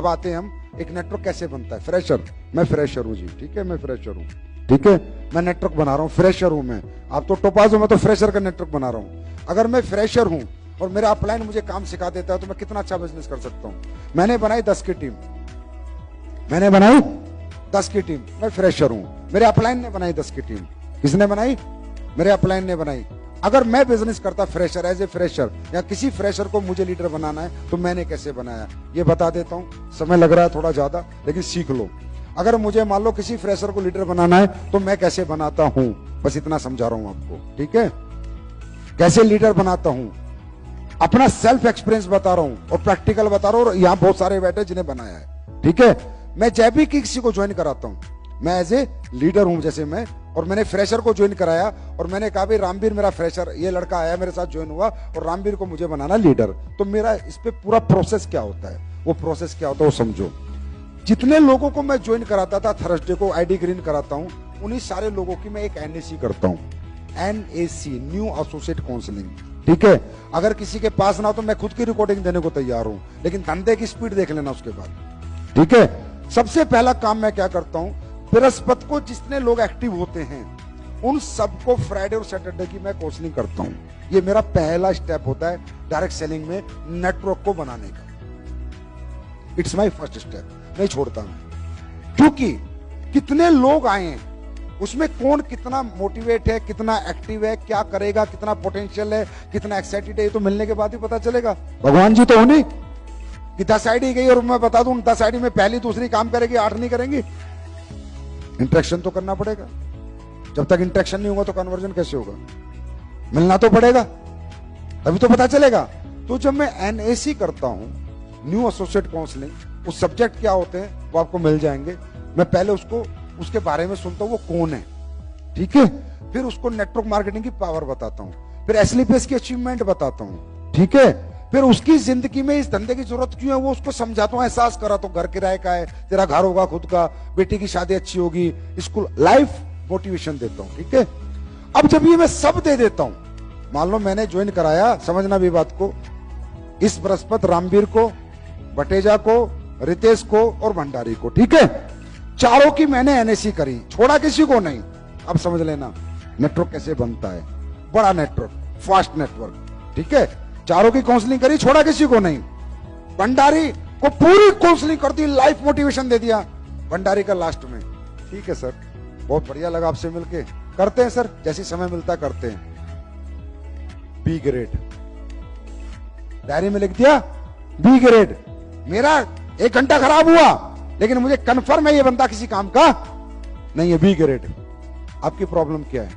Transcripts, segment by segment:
अब आते हैं हम, एक नेटवर्क कैसे बनता है। फ्रेशर, मैं फ्रेशर हूं जी, ठीक है, मैं फ्रेशर हूं, ठीक है, मैं नेटवर्क बना रहा हूं, फ्रेशर हूं मैं। आप तो टोपाज हो, मैं तो फ्रेशर का नेटवर्क बना रहा हूं। अगर मैं फ्रेशर हूं और मेरा अपलाइन मुझे काम सिखा देता है तो मैं कितना अच्छा बिजनेस कर सकता हूं। मैंने बनाई 10 की टीम, मैंने बनाई 10 की टीम, मैं फ्रेशर हूं। मेरे अपलाइन ने बनाई 10 की टीम। किसने बनाई? मेरे अपलाइन ने बनाई। अगर मैं बिजनेस करता फ्रेशर, एज ए फ्रेशर, या किसी फ्रेशर को मुझे लीडर बनाना है तो मैंने कैसे बनाया ये बता देता हूं। समय लग रहा है थोड़ा ज्यादा, लेकिन सीख लो। अगर मुझे मान लो किसी फ्रेशर को लीडर बनाना है तो मैं कैसे बनाता हूं, बस इतना समझा रहा हूं आपको, ठीक है। कैसे लीडर बनाता हूं, अपना सेल्फ एक्सपीरियंस बता रहा हूं और प्रैक्टिकल बता रहा हूं। और यहां बहुत सारे बैठे जिन्हें बनाया है, ठीक है। मैं जब भी किसी को ज्वाइन कराता हूं, मैं एज ए लीडर हूं जैसे मैं, और मैंने फ्रेशर को ज्वाइन कराया और मैंने कहा भाई रामवीर मेरा फ्रेशर, ये लड़का आया मेरे साथ ज्वाइन हुआ और रामवीर को मुझे बनाना लीडर। तो मेरा इस पे पूरा प्रोसेस क्या होता है, वो प्रोसेस क्या होता है वो समझो। जितने लोगों को मैं ज्वाइन कराता था, थर्सडे को आईडी ग्रीन कराता हूं, उन्हीं सारे लोगों की मैं एक एनएसी करता हूं, एनएसी, न्यू एसोसिएट काउंसलिंग, ठीक है। अगर किसी के पास ना हो तो मैं खुद की रिकॉर्डिंग देने को तैयार हूं, लेकिन धंधे की स्पीड देख लेना उसके बाद, ठीक है। सबसे पहला काम मैं क्या करता हूं, बृहस्पति को जितने लोग एक्टिव होते हैं उन सबको फ्राइडे और सैटरडे की मैं काउंसलिंग करता हूं। ये मेरा पहला स्टेप होता है डायरेक्ट सेलिंग में, नेटवर्क को बनाने का। इट्स माय फर्स्ट स्टेप, नहीं छोड़ता मैं। क्योंकि कितने लोग आए हैं, उसमें कौन कितना मोटिवेट है, कितना एक्टिव है, क्या करेगा, कितना पोटेंशियल है, कितना एक्साइटेड है, ये तो मिलने के बाद ही पता चलेगा। भगवान जी तो होनी कि 10 आईडी गई और मैं बता दूं 10 आईडी में पहली दूसरी काम करेगी, 8 नहीं करेंगी। इंटरेक्शन तो करना पड़ेगा। जब तक इंटरेक्शन नहीं होगा तो कन्वर्जन कैसे होगा? मिलना तो पड़ेगा, तभी तो पता चलेगा। तो जब मैं एनएसी करता हूं, न्यू एसोसिएट काउंसलिंग, उस सब्जेक्ट क्या होते हैं वो आपको मिल जाएंगे। मैं पहले उसको उसके बारे में सुनता हूं, वो कौन है, ठीक है। फिर उसको नेटवर्क मार्केटिंग की पावर बताता हूं, फिर एसलीपीएस की अचीवमेंट बताता हूं, ठीक है। फिर उसकी जिंदगी में इस धंधे की जरूरत क्यों है वो उसको समझाता हूं, एहसास कराता हूं। घर किराए का है, तेरा घर होगा खुद का, बेटी की शादी अच्छी होगी, स्कूल, लाइफ मोटिवेशन देता हूं, ठीक है। अब जब ये मैं सब दे देता हूं, मान लो मैंने ज्वाइन कराया, समझना भी बात को, इस बृहस्पति रामवीर को, बटेजा को, रितेश को और भंडारी को, ठीक है। चारों की मैंने एनएसी करी, छोड़ा किसी को नहीं। अब समझ लेना नेटवर्क कैसे बनता है, बड़ा नेटवर्क, फास्ट नेटवर्क, ठीक है। चारों की काउंसलिंग करी, छोड़ा किसी को नहीं। भंडारी को पूरी काउंसलिंग कर दी, लाइफ मोटिवेशन दे दिया भंडारी का लास्ट में। ठीक है सर, बहुत बढ़िया लगा आपसे मिलके, करते हैं सर, जैसे समय मिलता करते हैं। बी ग्रेड डायरी में लिख दिया, बी ग्रेड। मेरा 1 घंटा खराब हुआ लेकिन मुझे कंफर्म है ये बंदा किसी काम का नहीं है, बी ग्रेड। आपकी प्रॉब्लम क्या है,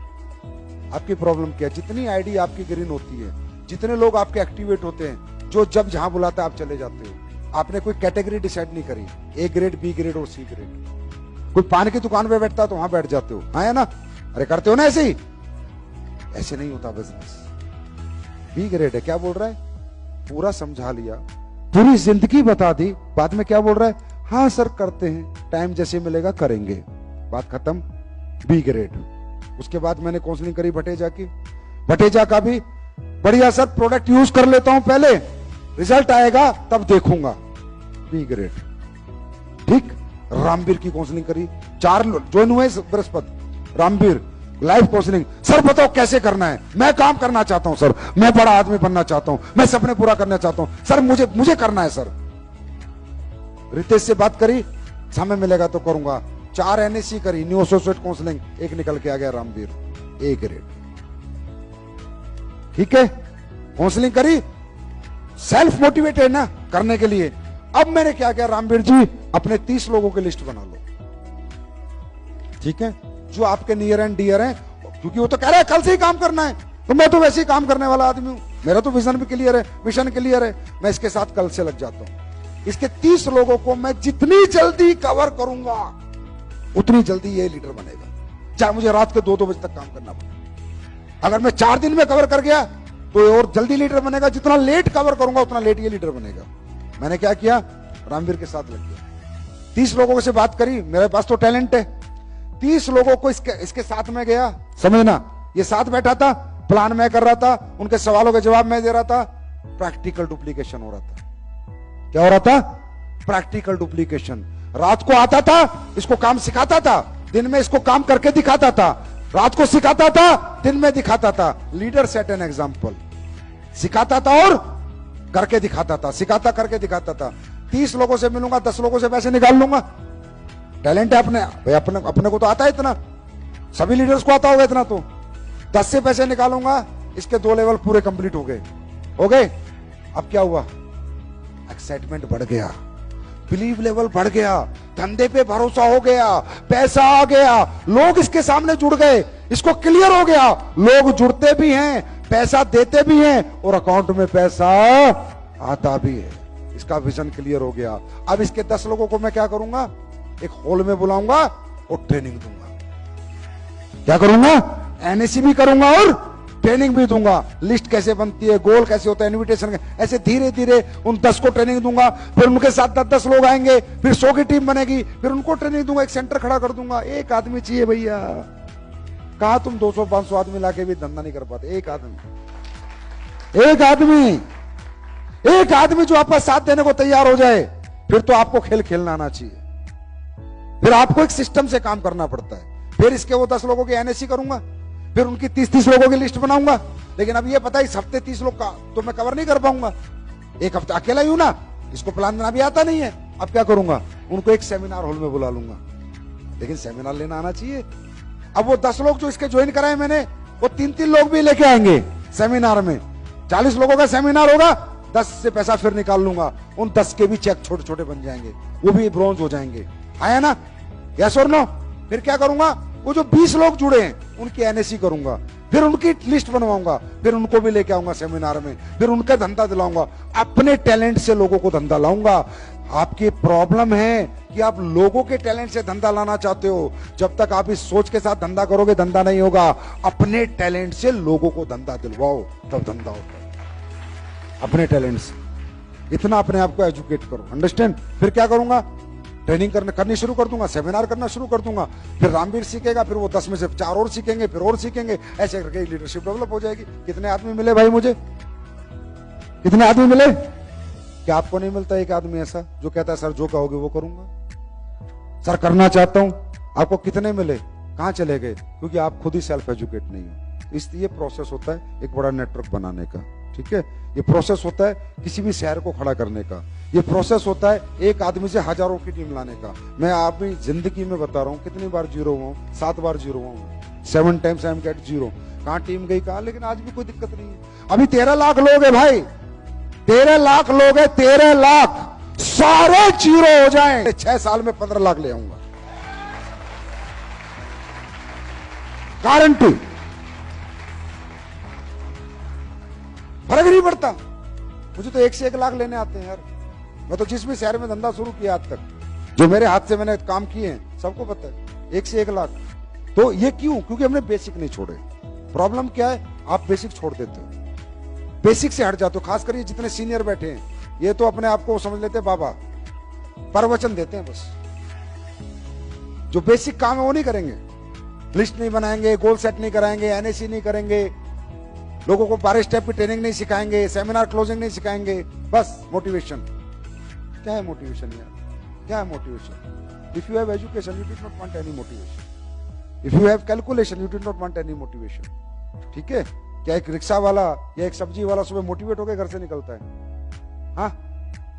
आपकी प्रॉब्लम क्या है? जितनी आईडी आपकी ग्रीन होती है, जितने लोग आपके एक्टिवेट होते हैं, जो जब जहां बुलाता है आप चले जाते हो। आपने कोई कैटेगरी डिसाइड नहीं करी, ए ग्रेड, बी ग्रेड और सी ग्रेड। कोई पान की दुकान पे बैठता है तो वहां बैठ जाते हो, हाँ है ना? अरे करते हो ना ऐसे ही? ऐसे नहीं होता बिजनेस। बी ग्रेड है, क्या बोल रहा है? पूरा समझा लिया, पूरी जिंदगी बता दी, बाद में क्या बोल रहा है? हाँ सर करते हैं, टाइम जैसे मिलेगा करेंगे, बात खत्म। B grade. उसके बाद मैंने काउंसलिंग करी भटेजा की, भटेजा का भी बढ़िया सर, प्रोडक्ट यूज कर लेता हूं पहले, रिजल्ट आएगा तब देखूंगा, बी ग्रेड। ठीक। रामवीर की काउंसलिंग करी, 4 ज्वाइन हुए Brihaspati, Ramveer life counselling. Sir बताओ कैसे करना है, मैं काम करना चाहता हूं सर, मैं बड़ा आदमी बनना चाहता हूं, मैं सपने पूरा करना चाहता हूं सर, मुझे करना है सर। रितेश से बात करी, समय मिलेगा तो करूंगा। 4 एनएसी करी, न्यू एसोसिएट काउंसलिंग, एक निकल के आ गया रामवीर, ए ग्रेड। ठीक है, काउंसलिंग करी, सेल्फ मोटिवेटेड ना करने के लिए। अब मैंने क्या किया, रामवीर जी अपने 30 लोगों की लिस्ट बना लो, ठीक है, जो आपके नियर एंड डियर हैं, क्योंकि वो तो कह रहा है कल से ही काम करना है, तो मैं तो वैसे ही काम करने वाला आदमी हूं, मेरा तो विजन भी क्लियर है, मिशन क्लियर है, मैं इसके साथ कल से लग जाता हूं। इसके 30 लोगों को मैं जितनी जल्दी कवर करूंगा उतनी जल्दी ये लीडर बनेगा, चाहे मुझे रात के 2-2 बजे तक काम करना पड़े। अगर मैं 4 दिन में कवर कर गया तो और जल्दी लीडर बनेगा, जितना लेट कवर करूंगा उतना लेट ये लीडर बनेगा। मैंने क्या किया, रामवीर के साथ लग गया, 30 लोगों से बात करी, मेरे पास तो टैलेंट है, 30 लोगों को इसके साथ में गया, समझना, ये साथ बैठा था, प्लान मैं कर रहा था, उनके सवालों के जवाब मैं दे रहा था, प्रैक्टिकल डुप्लीकेशन हो रहा था। क्या हो रहा था? Practical duplication. रात को आता था, इसको काम सिखाता था, दिन में इसको काम करके दिखाता था, रात को सिखाता था, दिन में दिखाता था। Leader set an example. सिखाता था और करके दिखाता था, सिखाता करके दिखाता था। 30 लोगों से मिलूंगा, 10 लोगों से पैसे निकाल लूंगा। टैलेंट है अपने भाई, अपने को तो आता है इतना, सभी लीडर्स को आता होगा इतना। तो 10 से पैसे निकालूंगा, इसके 2 लेवल पूरे कंप्लीट हो गए, हो गए। अब क्या हुआ? एक्साइटमेंट बढ़ गया, बिलीव लेवल बढ़ गया, धंधे पे भरोसा हो गया, पैसा आ गया, लोग इसके सामने जुड़ गए, इसको क्लियर हो गया, लोग जुड़ते भी हैं, पैसा देते भी हैं और अकाउंट में पैसा आता भी है। इसका विजन क्लियर हो गया। अब इसके 10 लोगों को मैं क्या करूंगा? एक हॉल में बुलाऊंगा और ट्रेनिंग दूंगा। क्या करूंगा? एनएसी भी करूंगा और ट्रेनिंग भी दूंगा। लिस्ट कैसे बनती है, गोल कैसे होता है, इनविटेशन, ऐसे धीरे धीरे उन 10 को ट्रेनिंग दूंगा। फिर उनके साथ 10 लोग आएंगे, फिर 100 की टीम बनेगी, फिर उनको ट्रेनिंग दूंगा। एक सेंटर खड़ा कर दूंगा। एक आदमी चाहिए भैया, कहा तुम 200-500 आदमी लाके भी धंधा नहीं कर पाते। एक आदमी, एक आदमी, एक आदमी जो आपका साथ देने को तैयार हो जाए, फिर तो आपको खेल खेलना आना चाहिए। फिर आपको एक सिस्टम से काम करना पड़ता है। फिर इसके वो 10 लोगों की एनएसी करूंगा, फिर उनकी 30-30 लोगों की लिस्ट बनाऊंगा। लेकिन अब ये पता है इस हफ्ते 30 लोग का तो मैं कवर नहीं कर पाऊंगा, एक हफ्ते अकेला ही हूं ना, इसको प्लान बनाना भी आता नहीं है। अब क्या करूंगा? उनको एक सेमिनार हॉल में बुला लूंगा, लेकिन सेमिनार लेना आना चाहिए। अब वो 10 लोग जो इसके ज्वाइन कराए मैंने, वो 3-3 लोग भी लेके आएंगे सेमिनार में। 40 लोगों का सेमिनार होगा, 10 से पैसा फिर निकाल लूंगा। उन 10 के भी चेक छोटे छोटे बन जाएंगे, वो भी ब्रॉन्ज हो जाएंगे। आया ना? यस और नो? फिर क्या करूंगा? वो जो 20 लोग जुड़े हैं उनकी एनएसी करूंगा, फिर उनकी लिस्ट बनवाऊंगा, फिर उनको भी लेके आऊंगा सेमिनार में, फिर उनका धंधा दिलाऊंगा। अपने टैलेंट से लोगों को धंधा लाऊंगा। आपकी प्रॉब्लम है कि आप लोगों के टैलेंट से धंधा लाना चाहते हो। जब तक आप इस सोच के साथ धंधा करोगे, धंधा नहीं होगा। अपने टैलेंट से लोगों को धंधा दिलवाओ, तब धंधा होता है। अपने टैलेंट से इतना अपने आप को एजुकेट करो। अंडरस्टैंड? फिर क्या करूंगा? ट्रेनिंग करनी शुरू कर दूंगा, सेमिनार करना शुरू कर दूंगा। फिर रामवीर सीखेगा, फिर वो 10 में से 4 और सीखेंगे, फिर और सीखेंगे। ऐसे करके लीडरशिप डेवलप हो जाएगी। कितने आदमी मिले भाई मुझे? कितने आदमी मिले? क्या आपको नहीं मिलता एक आदमी ऐसा जो कहता है सर जो कहोगे वो करूंगा, सर करना चाहता हूं? आपको कितने मिले? कहां चले गए? क्योंकि आप खुद ही सेल्फ एजुकेट नहीं हो। इसलिए प्रोसेस होता है एक बड़ा नेटवर्क बनाने का। ठीक है? ये प्रोसेस होता है किसी भी शहर को खड़ा करने का। ये प्रोसेस होता है एक आदमी से हजारों की टीम लाने का। मैं अपनी जिंदगी में बता रहा हूँ कितनी बार जीरो हुआ हूँ, 7 बार जीरो हुआ हूँ, 7 times I am get zero. कहाँ टीम गई कहाँ, लेकिन आज भी कोई दिक्कत नहीं है। अभी 13 लाख लोग है भाई, 13 लाख लोग है, 13 लाख सारे जीरो हो जाए। 6 साल में 15 लाख ले आऊंगा, गारंटी। फर्क नहीं पड़ता मुझे तो 1 से 1 लाख लेने आते हैं यार। मैं तो जिस भी शहर में धंधा शुरू किया आज तक, जो मेरे हाथ से मैंने काम किए हैं, सबको पता है 1 से 1 लाख। तो ये क्यों? क्योंकि हमने बेसिक नहीं छोड़े। प्रॉब्लम क्या है? आप बेसिक छोड़ देते हो, बेसिक से हट जाते हो। खास कर ये जितने सीनियर बैठे हैं, ये तो अपने आप को समझ लेते हैं बाबा, प्रवचन देते हैं बस। जो बेसिक काम है वो नहीं करेंगे, लिस्ट नहीं बनाएंगे, गोल सेट नहीं कराएंगे, एनएसी नहीं करेंगे, लोगों को 12 स्टेप की ट्रेनिंग नहीं सिखाएंगे, सेमिनार क्लोजिंग नहीं सिखाएंगे, बस मोटिवेशन। क्या है मोटिवेशन यार? क्या है motivation? If you have education you did not want any motivation, if you have calculation you did not want any motivation. ठीक है? क्या एक रिक्शा वाला या एक सब्जी वाला सुबह मोटिवेट होकर घर से निकलता है? हाँ,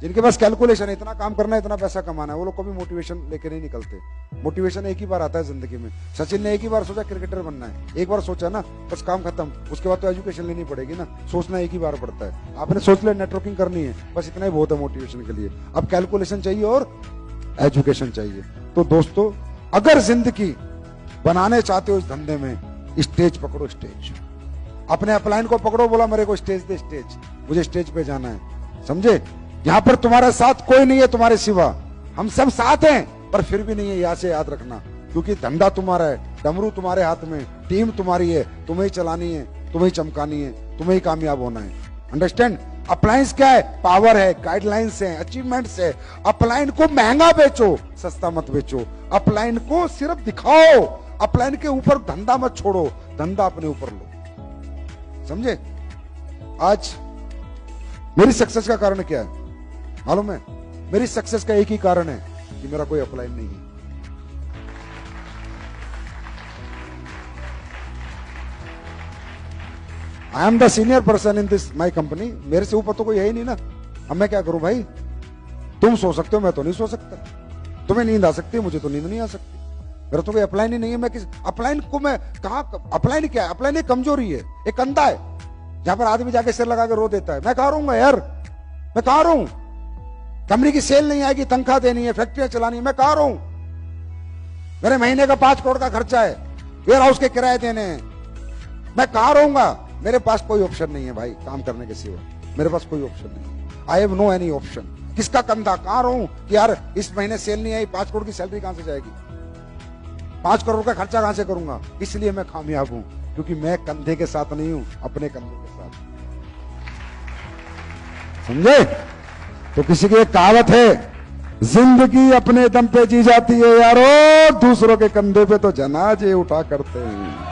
जिनके पास कैलकुलेशन है, इतना काम करना है, इतना पैसा कमाना है, वो लोग कभी मोटिवेशन लेके नहीं निकलते। मोटिवेशन एक ही बार आता है जिंदगी में। सचिन ने एक ही बार सोचा क्रिकेटर बनना है, एक बार सोचा ना, बस काम खत्म। उसके बाद तो एजुकेशन लेनी पड़ेगी ना, सोचना एक ही बार पड़ता है। आपने सोच लिया नेटवर्किंग करनी है, बस इतना ही बहुत है मोटिवेशन के लिए। अब कैलकुलेशन चाहिए और एजुकेशन चाहिए। तो दोस्तों, अगर जिंदगी बनाने चाहते हो इस धंधे में, स्टेज पकड़ो, स्टेज। अपने अपलाइन को पकड़ो, बोला मेरे को स्टेज दे, स्टेज, मुझे स्टेज पे जाना है। समझे? यहां पर तुम्हारा साथ कोई नहीं है तुम्हारे सिवा, हम सब साथ हैं, पर फिर भी नहीं है, यहां से याद रखना। क्योंकि धंधा तुम्हारा है, डमरू तुम्हारे हाथ में, टीम तुम्हारी है, तुम्हें ही चलानी है, तुम्हें ही चमकानी है, तुम्हें ही कामयाब होना है। अंडरस्टैंड? अप्लायंस क्या है? पावर है, गाइडलाइंस है, अचीवमेंट्स है। अपलाइन को महंगा बेचो, सस्ता मत बेचो। अपलाइन को सिर्फ दिखाओ, अपलाइन के ऊपर धंधा मत छोड़ो, धंधा अपने ऊपर लो। समझे? आज मेरी सक्सेस का कारण क्या है मालूम है? मेरी सक्सेस का एक ही कारण है कि मेरा कोई अपलाइन नहीं है। I am the senior person in this my company. मेरे से ऊपर तो कोई है ही नहीं ना। अब मैं क्या करूं भाई? तुम सो सकते हो, मैं तो नहीं सो सकता। तुम्हें नींद आ सकती है, मुझे तो नींद नहीं आ सकती। मेरा तो कोई अपलाइन ही नहीं है। मैं किस अपलाइन को मैं कहा? अपलाइन क्या है? अपलाइन एक कमजोरी है, एक कंधा है, जहां पर आदमी जाके सिर लगा के रो देता है। मैं कहा रहूंगा यार? मैं कहा रहूं? कंपनी की सेल नहीं आएगी, तनख्वाह देनी है, फैक्ट्रियां चलानी है, मैं कहा रहूं? मेरे महीने का 5 करोड़ का खर्चा है, वेयर हाउस के किराए देने हैं, मैं कहा रहूंगा? मेरे पास कोई ऑप्शन नहीं है भाई काम करने के सिवा। मेरे पास कोई ऑप्शन नहीं। I have no any option. किसका कंधा? कहां रहूं कि यार इस महीने सेल नहीं आई, 5 करोड़ की सैलरी कहां से जाएगी, 5 करोड़ का खर्चा कहां से करूंगा? इसलिए मैं कामयाब हूं, क्योंकि मैं कंधे के साथ नहीं हूं, अपने कंधे के साथ। समझे? तो किसी की एक कहावत है, जिंदगी अपने दम पे जी जाती है यारो, दूसरों के कंधे पे तो जनाजे उठा करते हैं।